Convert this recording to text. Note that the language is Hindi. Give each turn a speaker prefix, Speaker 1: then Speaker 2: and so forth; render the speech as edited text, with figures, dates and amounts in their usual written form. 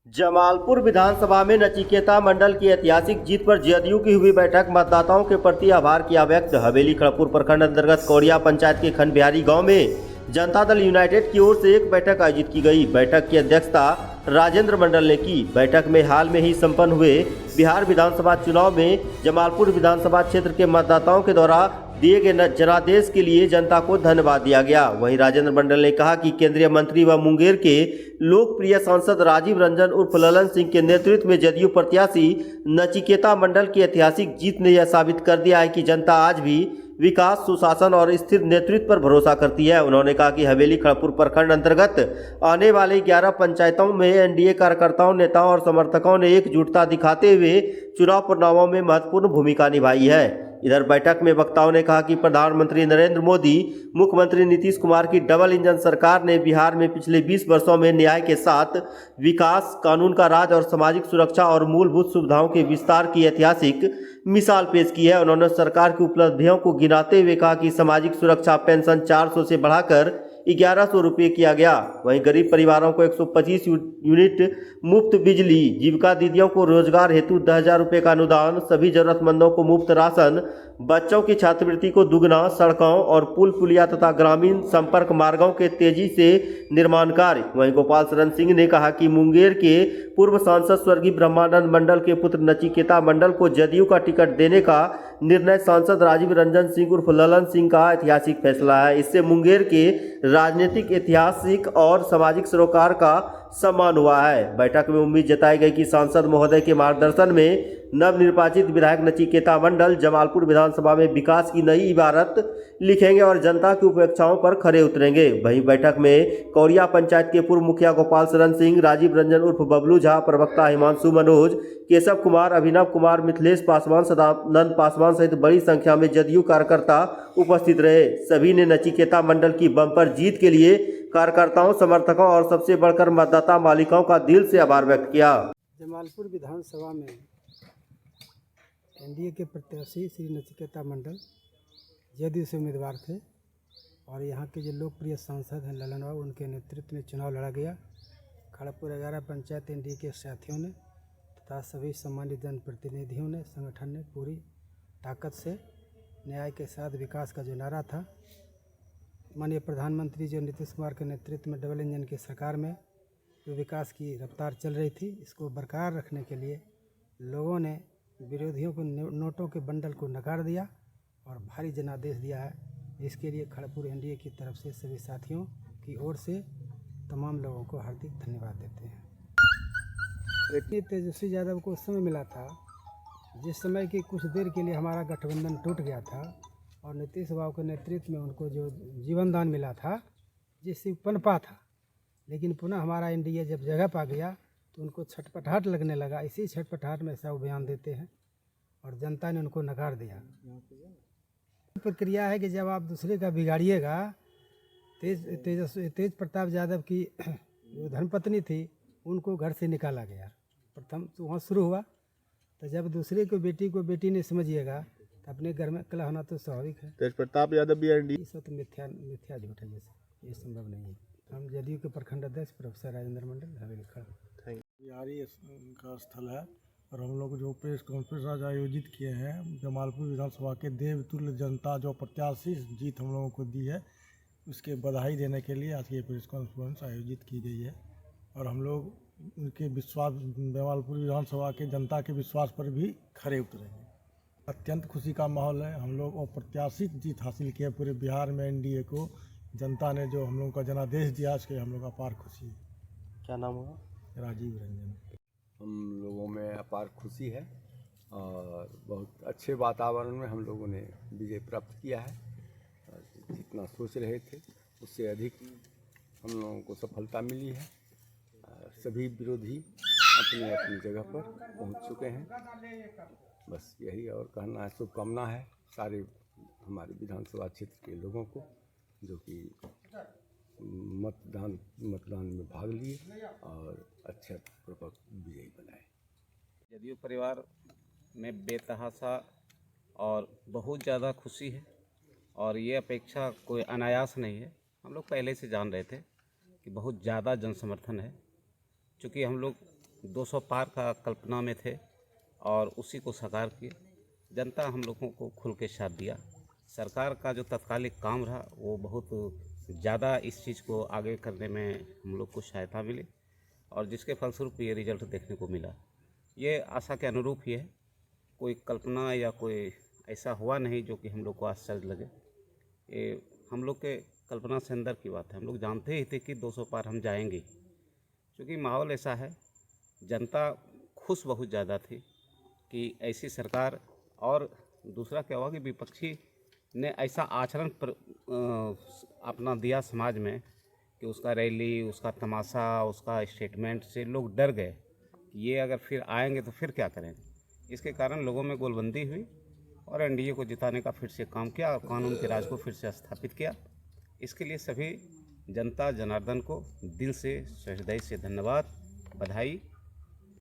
Speaker 1: जमालपुर विधानसभा में नचिकेता मंडल की ऐतिहासिक जीत पर जदयू की हुई बैठक। मतदाताओं के प्रति आभार किया व्यक्त। हवेली खड़गपुर प्रखंड अंतर्गत कौड़िया पंचायत के खंड बिहारी गांव में जनता दल यूनाइटेड की ओर से एक बैठक आयोजित की गई। बैठक की अध्यक्षता राजेंद्र मंडल ने की। बैठक में हाल में ही संपन्न हुए बिहार विधानसभा चुनाव में जमालपुर विधानसभा क्षेत्र के मतदाताओं के द्वारा दिए गए जनादेश के लिए जनता को धन्यवाद दिया गया। वहीं राजेंद्र मंडल ने कहा कि केंद्रीय मंत्री व मुंगेर के लोकप्रिय सांसद राजीव रंजन उर्फ ललन सिंह के नेतृत्व में जदयू प्रत्याशी नचिकेता मंडल की ऐतिहासिक जीत ने यह साबित कर दिया है कि जनता आज भी विकास, सुशासन और स्थिर नेतृत्व पर भरोसा करती है। उन्होंने कहा कि हवेली खड़गपुर प्रखंड अंतर्गत आने वाली 11 पंचायतों में एनडीए कार्यकर्ताओं, नेताओं और समर्थकों ने एकजुटता दिखाते हुए चुनाव परिणामों में महत्वपूर्ण भूमिका निभाई है। इधर बैठक में वक्ताओं ने कहा कि प्रधानमंत्री नरेंद्र मोदी, मुख्यमंत्री नीतीश कुमार की डबल इंजन सरकार ने बिहार में पिछले 20 वर्षों में न्याय के साथ विकास, कानून का राज और सामाजिक सुरक्षा और मूलभूत सुविधाओं के विस्तार की ऐतिहासिक मिसाल पेश की है। उन्होंने सरकार की उपलब्धियों को गिनाते हुए कहा कि सामाजिक सुरक्षा पेंशन 400 से बढ़ाकर 1100 रुपये किया गया। वहीं गरीब परिवारों को 125 यूनिट मुफ्त बिजली, जीविका दीदियों को रोजगार हेतु 10,000 रुपये का अनुदान, सभी जरूरतमंदों को मुफ्त राशन, बच्चों की छात्रवृत्ति को दुगना, सड़कों और पुल पुलिया तथा ग्रामीण संपर्क मार्गों के तेजी से निर्माण कार्य। वहीं गोपाल शरण सिंह ने कहा कि मुंगेर के पूर्व सांसद स्वर्गीय ब्रह्मानंद मंडल के पुत्र नचिकेता मंडल को जदयू का टिकट देने का निर्णय सांसद राजीव रंजन सिंह उर्फ ललन सिंह का ऐतिहासिक फैसला है। इससे मुंगेर के राजनीतिक, ऐतिहासिक और सामाजिक सरोकार का सम्मान हुआ है। बैठक में उम्मीद जताई गई कि सांसद महोदय के मार्गदर्शन में नवनिर्वाचित विधायक नचिकेता मंडल जमालपुर विधानसभा में विकास की नई इबारत लिखेंगे और जनता की उपेक्षाओं पर खरे उतरेंगे। वहीं बैठक में कौड़िया पंचायत के पूर्व मुखिया गोपाल शरण सिंह, राजीव रंजन उर्फ बबलू झा, प्रवक्ता हिमांशु मनोज, केशव कुमार, अभिनव कुमार, मिथिलेश पासवान, सदानंद पासवान सहित बड़ी संख्या में जदयू कार्यकर्ता उपस्थित रहे। सभी ने नचिकेता मंडल की बम्पर जीत के लिए कार्यकर्ताओं, समर्थकों और सबसे बढ़कर मतदाता मालिकों का दिल से आभार व्यक्त किया।
Speaker 2: जमालपुर विधानसभा में एनडीए के प्रत्याशी श्री नचिकेता मंडल जदयू से उम्मीदवार थे और यहाँ के जो लोकप्रिय सांसद हैं ललन बाबू, उनके नेतृत्व में चुनाव लड़ा गया। खड़गपुर 11 पंचायत एनडीए के साथियों ने तथा सभी सम्मानित जनप्रतिनिधियों ने, संगठन ने पूरी ताकत से न्याय के साथ विकास का जो नारा था, माननीय प्रधानमंत्री जो नीतीश कुमार के नेतृत्व में डबल इंजन की सरकार में जो विकास की रफ्तार चल रही थी, इसको बरकरार रखने के लिए लोगों ने विरोधियों को नोटों के बंडल को नकार दिया और भारी जनादेश दिया है। इसके लिए खड़गपुर एनडीए की तरफ से सभी साथियों की ओर से तमाम लोगों को हार्दिक धन्यवाद देते हैं। इतनी तेजस्वी यादव को उस समय मिला था जिस समय कि कुछ देर के लिए हमारा गठबंधन टूट गया था और नीतीश बाबू के नेतृत्व में उनको जो जीवन दान मिला था, जिससे पनपा था, लेकिन पुनः हमारा एनडीए जब जगह पा गया तो उनको छटपटाहट लगने लगा। इसी छटपटाहट में ऐसा बयान देते हैं और जनता ने उनको नकार दिया। प्रक्रिया है कि जब आप दूसरे का बिगाड़िएगा, तेज प्रताप यादव की जो धर्मपत्नी थी उनको घर से निकाला गया। प्रथम तो वहाँ शुरू हुआ, तो जब दूसरे को बेटी नहीं समझिएगा तो अपने घर में कलह होना तो स्वाभाविक है।
Speaker 3: तेज प्रताप यादव भी एनडीए,
Speaker 2: ये सब तो मिथ्या झूठ है, जैसे ये संभव नहीं है। हम जदयू के प्रखंड अध्यक्ष प्रोफेसर राजेंद्र मंडल, हवेली खड़गपुर।
Speaker 4: बिहारी का स्थल है और हम लोग जो प्रेस कॉन्फ्रेंस आज आयोजित किए हैं, जमालपुर विधानसभा के देवतुल्य जनता जो प्रत्याशी जीत हम लोगों को दी है, उसके बधाई देने के लिए आज ये प्रेस कॉन्फ्रेंस आयोजित की गई है। और हम लोग उनके विश्वास, जमालपुर विधानसभा के जनता के विश्वास पर भी खरे उतरेंगे। अत्यंत खुशी का माहौल है। हम लोग अप्रत्याशित जीत हासिल किए पूरे बिहार में। एनडीए को जनता ने जो हम लोगों का जनादेश दिया, उसके हम लोग अपार खुशी है।
Speaker 1: क्या नाम हुआ?
Speaker 4: राजीव रंजन।
Speaker 5: हम लोगों में अपार खुशी है और बहुत अच्छे वातावरण में हम लोगों ने विजय प्राप्त किया है। जितना सोच रहे थे उससे अधिक हम लोगों को सफलता मिली है। सभी विरोधी अपनी अपनी जगह पर पहुंच चुके हैं। बस यही और कहना है, शुभकामना है सारे हमारे विधानसभा क्षेत्र के लोगों को जो कि मतदान में भाग लिए और अच्छा विजयी बनाए।
Speaker 6: जदयू परिवार में बेतहाशा और बहुत ज़्यादा खुशी है और ये अपेक्षा कोई अनायास नहीं है। हम लोग पहले से जान रहे थे कि बहुत ज़्यादा जनसमर्थन है। चूँकि हम लोग 200 पार का कल्पना में थे और उसी को साकार किए। जनता हम लोगों को खुल के साथ दिया। सरकार का जो तत्कालिक काम रहा वो बहुत ज़्यादा इस चीज़ को आगे करने में हम लोग को सहायता मिली और जिसके फलस्वरूप ये रिजल्ट देखने को मिला। ये आशा के अनुरूप ही है, कोई कल्पना या कोई ऐसा हुआ नहीं जो कि हम लोग को आश्चर्य लगे। ये हम लोग के कल्पना से अंदर की बात है। हम लोग जानते ही थे कि 200 पार हम जाएंगे, क्योंकि माहौल ऐसा है, जनता खुश बहुत ज़्यादा थी कि ऐसी सरकार। और दूसरा क्या हुआ कि विपक्षी ने ऐसा आचरण अपना दिया समाज में कि उसका रैली, उसका तमाशा, उसका स्टेटमेंट से लोग डर गए कि ये अगर फिर आएंगे तो फिर क्या करेंगे। इसके कारण लोगों में गोलबंदी हुई और एनडीए को जिताने का फिर से काम किया और कानून के राज को फिर से स्थापित किया। इसके लिए सभी जनता जनार्दन को दिल से, हृदय से धन्यवाद, बधाई।